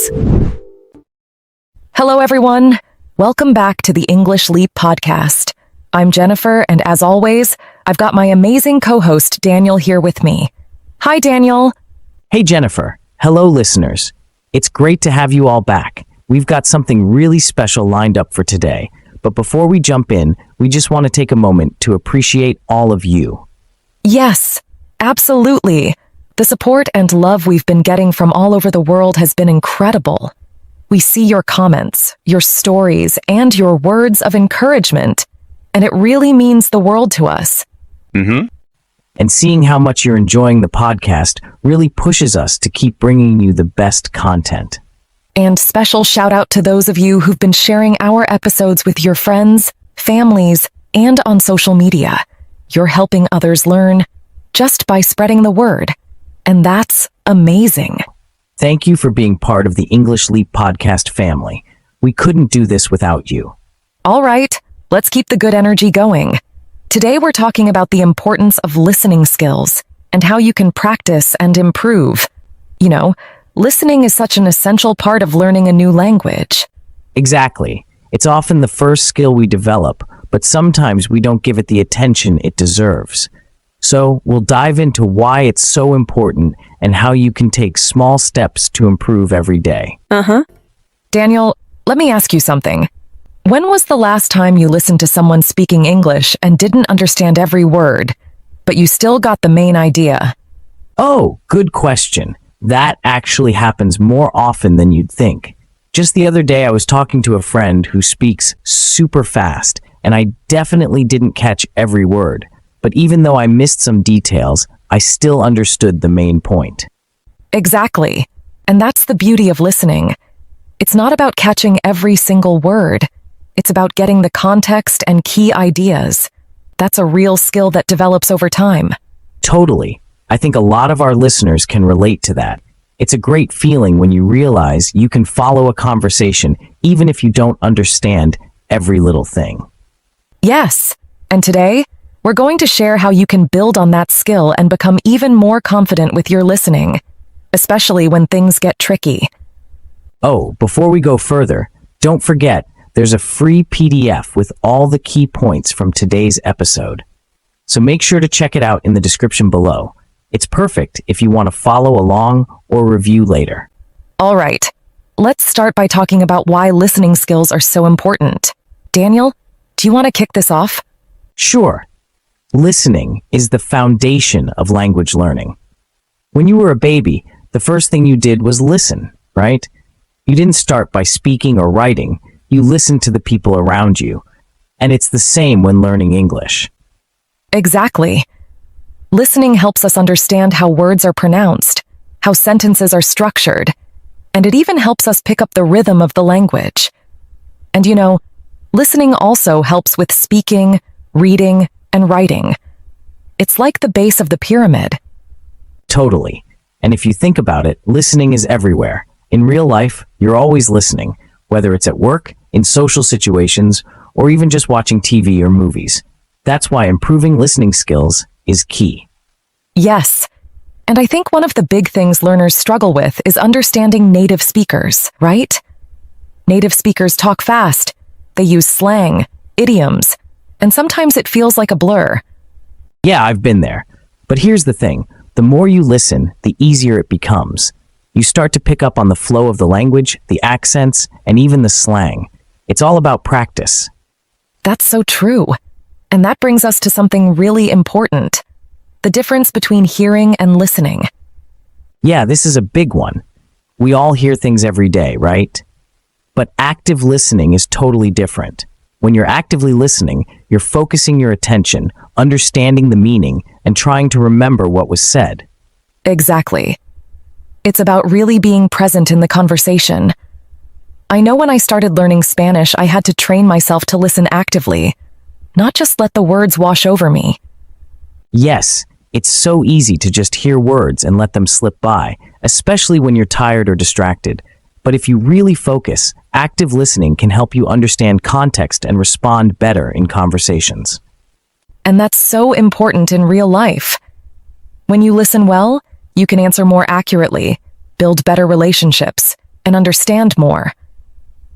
skills. Hello, everyone. Welcome back to the English Leap podcast. I'm Jennifer, and as always, I've got my amazing co-host Daniel here with me. Hi, Daniel. Hey, Jennifer. Hello, listeners. It's great to have you all back. We've got something really special lined up for today. But before we jump in, we just want to take a moment to appreciate all of you. Yes, absolutely. The support and love we've been getting from all over the world has been incredible. We see your comments, your stories, and your words of encouragement, and it really means the world to us. And seeing how much you're enjoying the podcast really pushes us to keep bringing you the best content. And special shout out to those of you who've been sharing our episodes with your friends, families, and on social media. You're helping others learn just by spreading the word. And that's amazing. Thank you for being part of the English Leap podcast family. We couldn't do this without you. All right, let's keep the good energy going. Today we're talking about the importance of listening skills and how you can practice and improve. You know, listening is such an essential part of learning a new language. Exactly. It's often the first skill we develop, but sometimes we don't give it the attention it deserves. So we'll dive into why it's so important and how you can take small steps to improve every day. Daniel, let me ask you something. When was the last time you listened to someone speaking English and didn't understand every word, but you still got the main idea? Oh, good question. That actually happens more often than you'd think. Just the other day, I was talking to a friend who speaks super fast, and I definitely didn't catch every word. But even though I missed some details, I still understood the main point. Exactly. And that's the beauty of listening. It's not about catching every single word. It's about getting the context and key ideas. That's a real skill that develops over time. Totally. I think a lot of our listeners can relate to that. It's a great feeling when you realize you can follow a conversation even if you don't understand every little thing. Yes. And today, we're going to share how you can build on that skill and become even more confident with your listening, especially when things get tricky. Oh, before we go further, don't forget, there's a free PDF with all the key points from today's episode. So make sure to check it out in the description below. It's perfect if you want to follow along or review later. All right, let's start by talking about why listening skills are so important. Daniel, do you want to kick this off? Sure. Listening is the foundation of language learning. When you were a baby, the first thing you did was listen, right? You didn't start by speaking or writing. You listened to the people around you. And it's the same when learning English. Exactly. Listening helps us understand how words are pronounced, how sentences are structured, and it even helps us pick up the rhythm of the language. And you know, listening also helps with speaking, reading, and writing. It's like the base of the pyramid. Totally. And if you think about it, listening is everywhere. In real life, you're always listening, whether it's at work, in social situations, or even just watching TV or movies. That's why improving listening skills is key. Yes. And I think one of the big things learners struggle with is understanding native speakers, right? Native speakers talk fast. They use slang, idioms, and sometimes it feels like a blur. Yeah, I've been there. But here's the thing. The more you listen, the easier it becomes. You start to pick up on the flow of the language, the accents, and even the slang. It's all about practice. That's so true. And that brings us to something really important. The difference between hearing and listening. Yeah, this is a big one. We all hear things every day, right? But active listening is totally different. When you're actively listening, you're focusing your attention, understanding the meaning, and trying to remember what was said. Exactly. It's about really being present in the conversation. I know when I started learning Spanish, I had to train myself to listen actively, not just let the words wash over me. Yes, it's so easy to just hear words and let them slip by, especially when you're tired or distracted. But if you really focus, active listening can help you understand context and respond better in conversations. And that's so important in real life. When you listen well, you can answer more accurately, build better relationships, and understand more.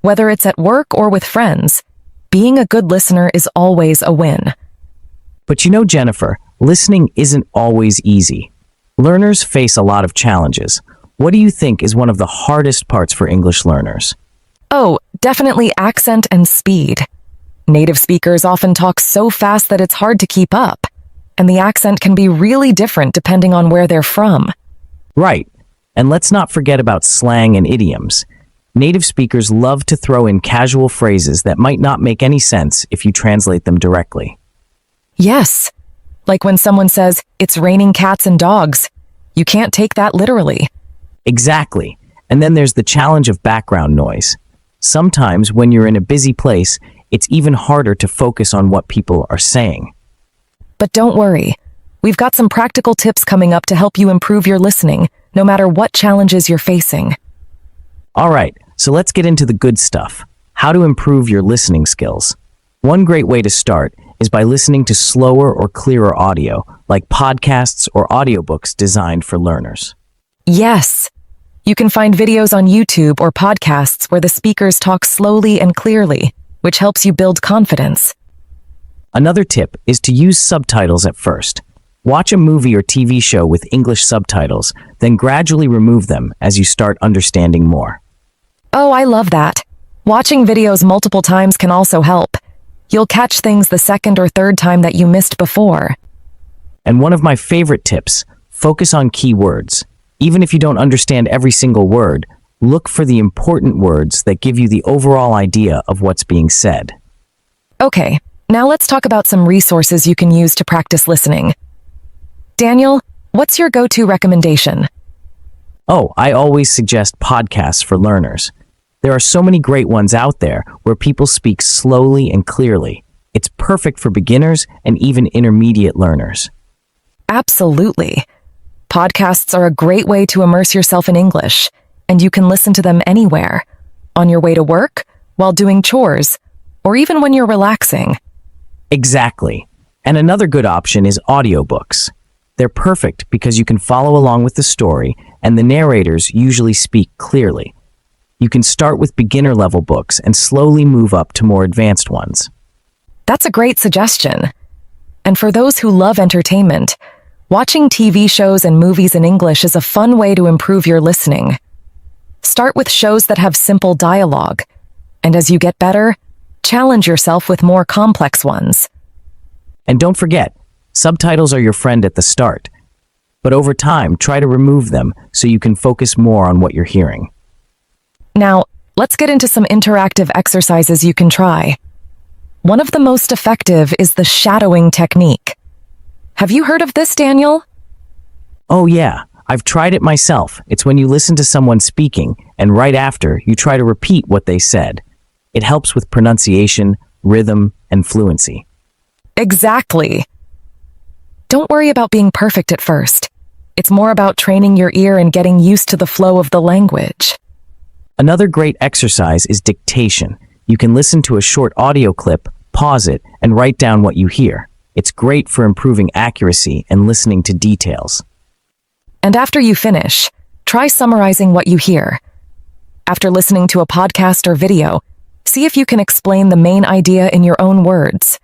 Whether it's at work or with friends, being a good listener is always a win. But you know, Jennifer, listening isn't always easy. Learners face a lot of challenges. What do you think is one of the hardest parts for English learners? Oh, definitely accent and speed. Native speakers often talk so fast that it's hard to keep up, and the accent can be really different depending on where they're from. Right. And let's not forget about slang and idioms. Native speakers love to throw in casual phrases that might not make any sense if you translate them directly. Yes, like when someone says, "It's raining cats and dogs." You can't take that literally. Exactly. And then there's the challenge of background noise. Sometimes when you're in a busy place, it's even harder to focus on what people are saying. But don't worry. We've got some practical tips coming up to help you improve your listening, no matter what challenges you're facing. All right, so let's get into the good stuff. How to improve your listening skills. One great way to start is by listening to slower or clearer audio, like podcasts or audiobooks designed for learners. Yes. You can find videos on YouTube or podcasts where the speakers talk slowly and clearly, which helps you build confidence. Another tip is to use subtitles at first. Watch a movie or TV show with English subtitles, then gradually remove them as you start understanding more. Oh, I love that. Watching videos multiple times can also help. You'll catch things the second or third time that you missed before. And one of my favorite tips, focus on key words. Even if you don't understand every single word, look for the important words that give you the overall idea of what's being said. Okay, now let's talk about some resources you can use to practice listening. Daniel, what's your go-to recommendation? Oh, I always suggest podcasts for learners. There are so many great ones out there where people speak slowly and clearly. It's perfect for beginners and even intermediate learners. Absolutely. Podcasts are a great way to immerse yourself in English, and you can listen to them anywhere, on your way to work, while doing chores, or even when you're relaxing. Exactly. And another good option is audiobooks. They're perfect because you can follow along with the story, and the narrators usually speak clearly. You can start with beginner-level books and slowly move up to more advanced ones. That's a great suggestion. And for those who love entertainment, watching TV shows and movies in English is a fun way to improve your listening. Start with shows that have simple dialogue, and as you get better, challenge yourself with more complex ones. And don't forget, subtitles are your friend at the start. But over time, try to remove them so you can focus more on what you're hearing. Now, let's get into some interactive exercises you can try. One of the most effective is the shadowing technique. Have you heard of this, Daniel? Oh yeah, I've tried it myself. It's when you listen to someone speaking, and right after, you try to repeat what they said. It helps with pronunciation, rhythm, and fluency. Exactly. Don't worry about being perfect at first. It's more about training your ear and getting used to the flow of the language. Another great exercise is dictation. You can listen to a short audio clip, pause it, and write down what you hear. It's great for improving accuracy and listening to details. And after you finish, try summarizing what you hear. After listening to a podcast or video, see if you can explain the main idea in your own words.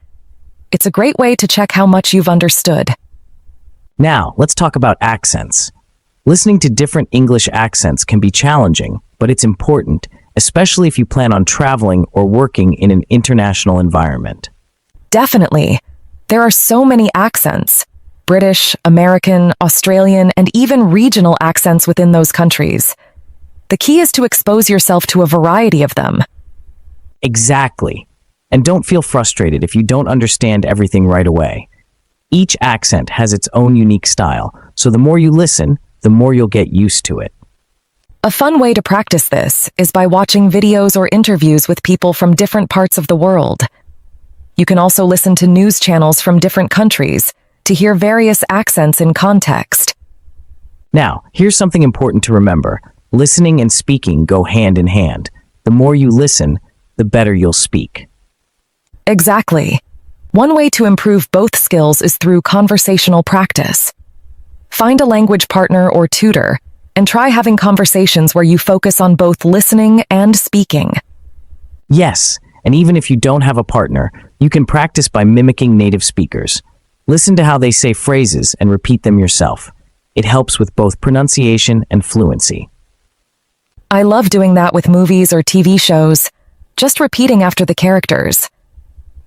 It's a great way to check how much you've understood. Now, let's talk about accents. Listening to different English accents can be challenging, but it's important, especially if you plan on traveling or working in an international environment. Definitely. There are so many accents: British, American, Australian, and even regional accents within those countries. The key is to expose yourself to a variety of them. Exactly. And don't feel frustrated if you don't understand everything right away. Each accent has its own unique style, so the more you listen, the more you'll get used to it. A fun way to practice this is by watching videos or interviews with people from different parts of the world. You can also listen to news channels from different countries to hear various accents in context. Now, here's something important to remember. Listening and speaking go hand in hand. The more you listen, the better you'll speak. Exactly. One way to improve both skills is through conversational practice. Find a language partner or tutor And try having conversations where you focus on both listening and speaking. Yes, and even if you don't have a partner, you can practice by mimicking native speakers. Listen to how they say phrases and repeat them yourself. It helps with both pronunciation and fluency. I love doing that with movies or TV shows, just repeating after the characters.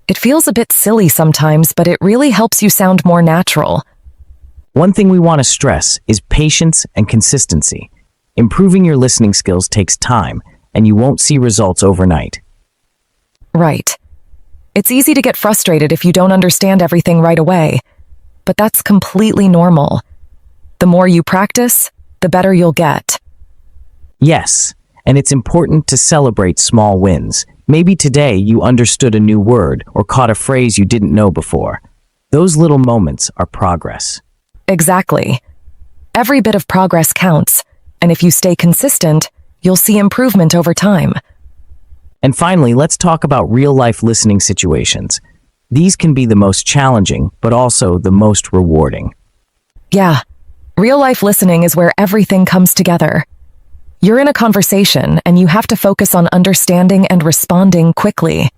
It feels a bit silly sometimes, but it really helps you sound more natural. One thing we want to stress is patience and consistency. Improving your listening skills takes time, and you won't see results overnight. Right. It's easy to get frustrated if you don't understand everything right away, but that's completely normal. The more you practice, the better you'll get. Yes, and it's important to celebrate small wins. Maybe today you understood a new word or caught a phrase you didn't know before. Those little moments are progress. Exactly. Every bit of progress counts, and if you stay consistent, you'll see improvement over time. And finally, let's talk about real-life listening situations. These can be the most challenging, but also the most rewarding. Yeah, real-life listening is where everything comes together. You're in a conversation, and you have to focus on understanding and responding quickly.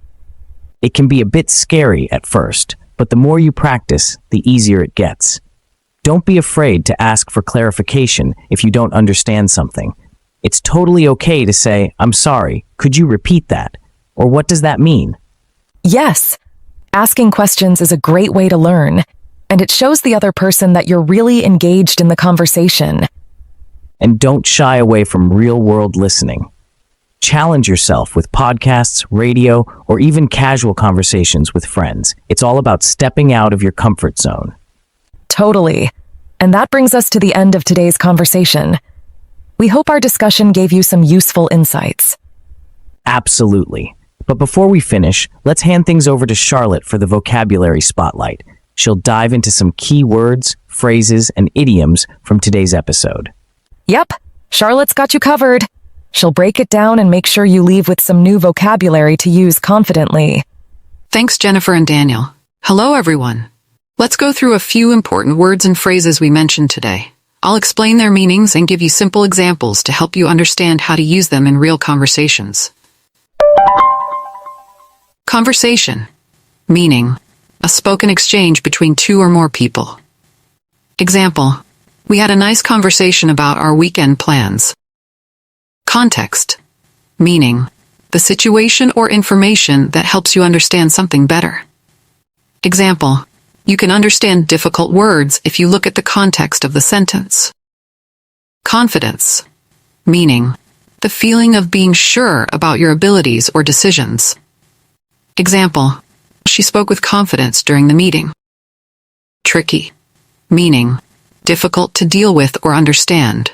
It can be a bit scary at first, but the more you practice, the easier it gets. Don't be afraid to ask for clarification if you don't understand something. It's totally okay to say, "I'm sorry, could you repeat that?" Or "What does that mean?" Yes, asking questions is a great way to learn, and it shows the other person that you're really engaged in the conversation. And don't shy away from real-world listening. Challenge yourself with podcasts, radio, or even casual conversations with friends. It's all about stepping out of your comfort zone. Totally. And that brings us to the end of today's conversation. We hope our discussion gave you some useful insights. Absolutely. But before we finish, let's hand things over to Charlotte for the vocabulary spotlight. She'll dive into some key words, phrases, and idioms from today's episode. Yep, Charlotte's got you covered. She'll break it down and make sure you leave with some new vocabulary to use confidently. Thanks, Jennifer and Daniel. Hello, everyone. Let's go through a few important words and phrases we mentioned today. I'll explain their meanings and give you simple examples to help you understand how to use them in real conversations. Conversation. Meaning, a spoken exchange between two or more people. Example, we had a nice conversation about our weekend plans. Context. Meaning, the situation or information that helps you understand something better. Example, you can understand difficult words if you look at the context of the sentence. Confidence. Meaning, the feeling of being sure about your abilities or decisions. Example, she spoke with confidence during the meeting. Tricky. Meaning, difficult to deal with or understand.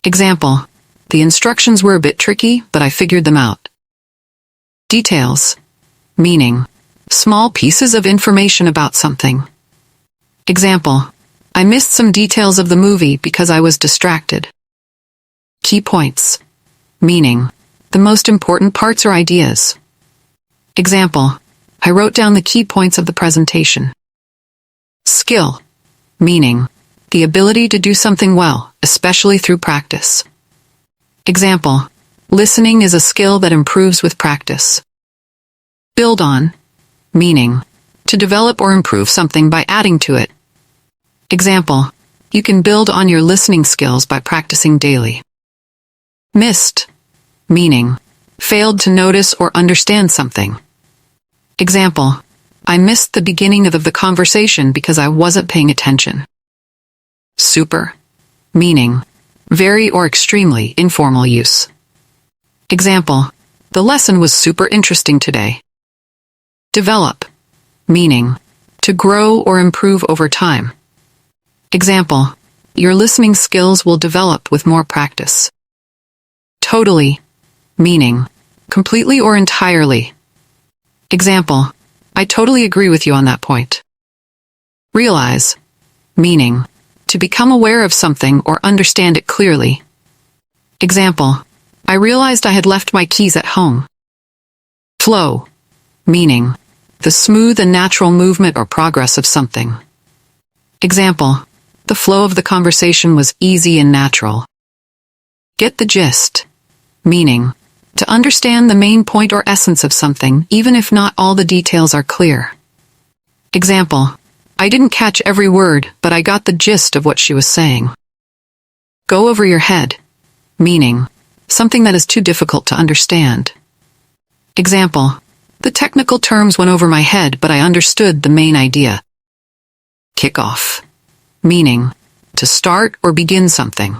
Example, the instructions were a bit tricky, but I figured them out. Details. Meaning, small pieces of information about something. Example, I missed some details of the movie because I was distracted. Key points. Meaning, the most important parts or ideas. Example, I wrote down the key points of the presentation. Skill. Meaning, the ability to do something well, especially through practice. Example, listening is a skill that improves with practice. Build on. Meaning, to develop or improve something by adding to it. Example, you can build on your listening skills by practicing daily. Missed. Meaning, failed to notice or understand something. Example, I missed the beginning of the conversation because I wasn't paying attention. Super. Meaning, very or extremely informal use. Example, the lesson was super interesting today. Develop. Meaning, to grow or improve over time. Example, your listening skills will develop with more practice. Totally. Meaning, completely or entirely. Example, I totally agree with you on that point. Realize. Meaning, to become aware of something or understand it clearly. Example, I realized I had left my keys at home. Flow. Meaning, the smooth and natural movement or progress of something. Example, The flow of the conversation was easy and natural. Get the gist. Meaning, to understand the main point or essence of something, even if not all the details are clear. Example, I didn't catch every word, but I got the gist of what she was saying. Go over your head. Meaning, something that is too difficult to understand. Example, the technical terms went over my head, but I understood the main idea. Kick off. Meaning, to start or begin something.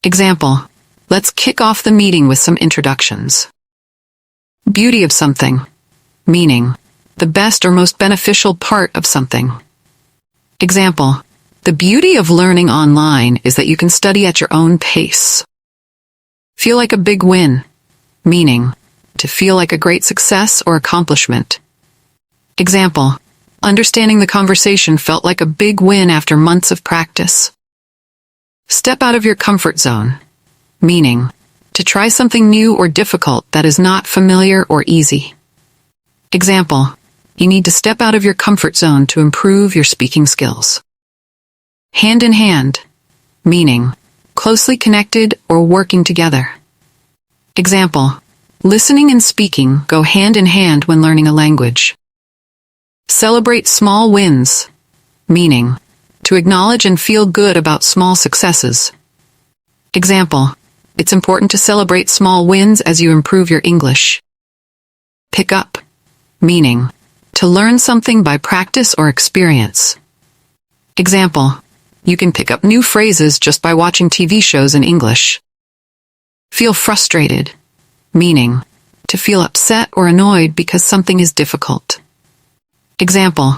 Example, let's kick off the meeting with some introductions. Beauty of something. Meaning, the best or most beneficial part of something. Example, the beauty of learning online is that you can study at your own pace. Feel like a big win. Meaning, to feel like a great success or accomplishment. Example, understanding the conversation felt like a big win after months of practice. Step out of your comfort zone. Meaning, to try something new or difficult that is not familiar or easy. Example, you need to step out of your comfort zone to improve your speaking skills. Hand in hand. Meaning, closely connected or working together. Example, listening and speaking go hand in hand when learning a language. Celebrate small wins. Meaning, to acknowledge and feel good about small successes. Example, it's important to celebrate small wins as you improve your English. Pick up. Meaning, to learn something by practice or experience. Example, you can pick up new phrases just by watching TV shows in English. Feel frustrated. Meaning, to feel upset or annoyed because something is difficult. Example,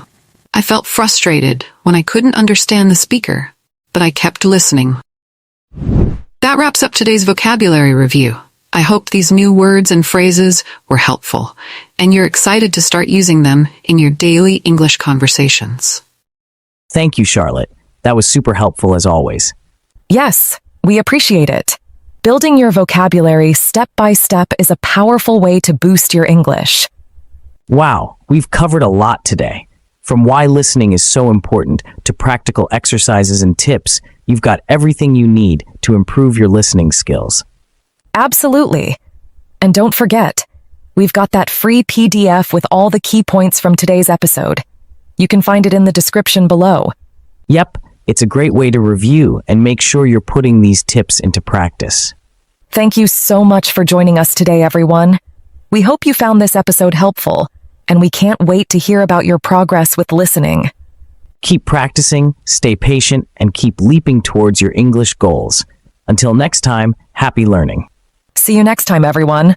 I felt frustrated when I couldn't understand the speaker, but I kept listening. That wraps up today's vocabulary review. I hope these new words and phrases were helpful, and you're excited to start using them in your daily English conversations. Thank you, Charlotte. That was super helpful as always. Yes, we appreciate it. Building your vocabulary step by step is a powerful way to boost your English. Wow, we've covered a lot today. From why listening is so important to practical exercises and tips, you've got everything you need to improve your listening skills. Absolutely. And don't forget, we've got that free PDF with all the key points from today's episode. You can find it in the description below. Yep, it's a great way to review and make sure you're putting these tips into practice. Thank you so much for joining us today, everyone. We hope you found this episode helpful, and we can't wait to hear about your progress with listening. Keep practicing, stay patient, and keep leaping towards your English goals. Until next time, happy learning. See you next time, everyone.